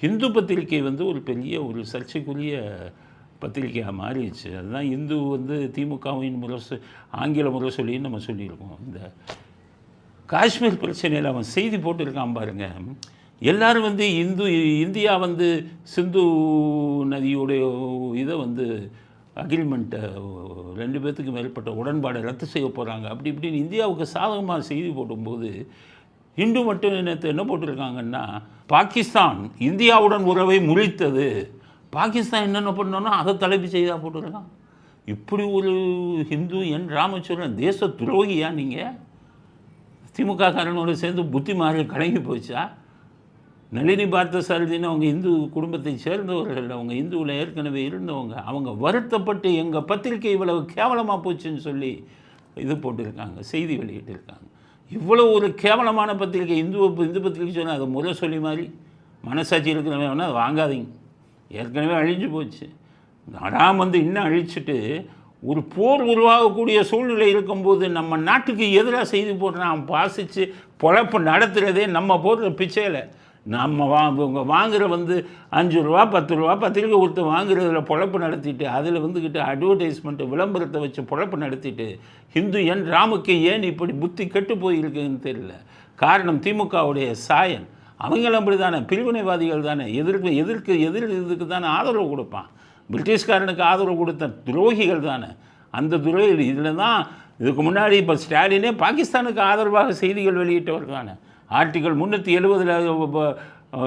ஹிந்து பத்திரிகை வந்து ஒரு பெரிய ஒரு சர்ச்சைக்குரிய பத்திரிகையாக மாறிடுச்சு. அதுதான் இந்து வந்து திமுகவின் ஆங்கில முரசொலின்னு நம்ம சொல்லியிருக்கோம். இந்த காஷ்மீர் பிரச்சனையில் அவன் செய்தி போட்டிருக்கான் பாருங்க. எல்லாரும் வந்து இந்தியா வந்து சிந்து நதியோடைய இதை வந்து அக்ரிமெண்ட்டை 2 பேர்த்துக்கு மேற்பட்ட உடன்பாடை ரத்து செய்ய போகிறாங்க அப்படி இப்படின்னு இந்தியாவுக்கு சாதகமாக செய்தி போடும்போது இந்து மட்டும் நேற்று என்ன போட்டிருக்காங்கன்னா, பாகிஸ்தான் இந்தியாவுடன் உறவை முறித்தது. பாகிஸ்தான் என்னென்ன பண்ணோன்னா அதை தலைப்பு செய்தியாக போட்டிருக்கான். இப்படி ஒரு ஹிந்து என் ராமச்சந்திரன் தேச துரோகியா நீங்கள்? திமுக காரனோடு சேர்ந்து புத்தி மாறி கலங்கி போச்சா? நளினி பார்த்தசாரதின்னு அவங்க இந்து குடும்பத்தை சேர்ந்தவர்கள், அவங்க இந்துவில் ஏற்கனவே இருந்தவங்க. அவங்க வருத்தப்பட்டு எங்கள் பத்திரிகை இவ்வளவு கேவலமாக போச்சுன்னு சொல்லி இது போட்டிருக்காங்க, செய்தி வெளியிட்டிருக்காங்க. இவ்வளோ ஒரு கேவலமான பத்திரிகை இந்து பத்திரிகை சொன்னால் அதை முறை சொல்லி மாதிரி மனசாட்சி இருக்கிறவங்க வேணால் அதை வாங்காதீங்க. ஏற்கனவே அழிஞ்சு போச்சு. ராம் வந்து இன்னும் அழிச்சிட்டு ஒரு போர் உருவாகக்கூடிய சூழ்நிலை இருக்கும்போது நம்ம நாட்டுக்கு எதிராக செய்தி போடுறான். வாசித்து பொழப்பு நடத்துகிறதே நம்ம போடுற பிச்சையில். நம்ம வாங்குகிற வந்து 5 ரூபா 10 ரூபா பத்திரிக்கை கொடுத்து வாங்குறதுல பொழப்பு நடத்திட்டு அதில் வந்துக்கிட்டு அட்வர்டைஸ்மெண்ட்டு விளம்பரத்தை வச்சு பொழப்பு நடத்திட்டு ஹிந்து என் ராமுக்கு ஏன் இப்படி புத்தி கெட்டு போயிருக்குன்னு தெரியல. காரணம் திமுகவுடைய சாயன். அவங்களும் அப்படி தானே, பிரிவினைவாதிகள் தானே, இதுக்கு தானே ஆதரவு கொடுப்பான். பிரிட்டிஷ்காரனுக்கு ஆதரவு கொடுத்த துரோகிகள் தானே. அந்த துரோகிகள் இதில் தான் இதுக்கு முன்னாடி இப்போ ஸ்டாலினே பாகிஸ்தானுக்கு ஆதரவாக செய்திகள் வெளியிட்டவர் தானே. ஆர்டிக்கல் 370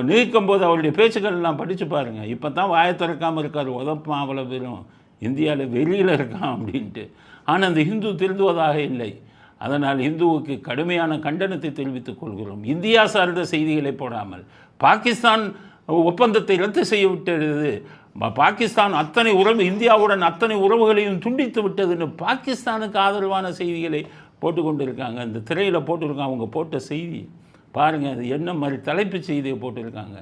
நீக்கும் போது அவருடைய பேச்சுக்கள் எல்லாம் படித்து பாருங்கள். இப்போ தான் வாயை திறக்காமல் இருக்கார். உதப்பான் அவ்வளோ பேரும் இந்தியாவில் வெளியில் இருக்கான் அப்படின்ட்டு. ஆனால் அந்த ஹிந்து திருந்துவதாக இல்லை. அதனால் இந்துவுக்கு கடுமையான கண்டனத்தை தெரிவித்துக் கொள்கிறோம். இந்தியா சார்ந்த செய்திகளை போடாமல் பாகிஸ்தான் ஒப்பந்தத்தை ரத்து செய்ய விட்டது, பாகிஸ்தான் இந்தியாவுடன் அத்தனை உறவுகளையும் துண்டித்து விட்டதுன்னு பாகிஸ்தானுக்கு ஆதரவான செய்திகளை போட்டுக்கொண்டு இருக்காங்க. இந்த திரையில் போட்டிருக்காங்க. அவங்க போட்ட செய்தி பாருங்கள், அது என்ன மாதிரி தலைப்பு செய்தியை போட்டிருக்காங்க.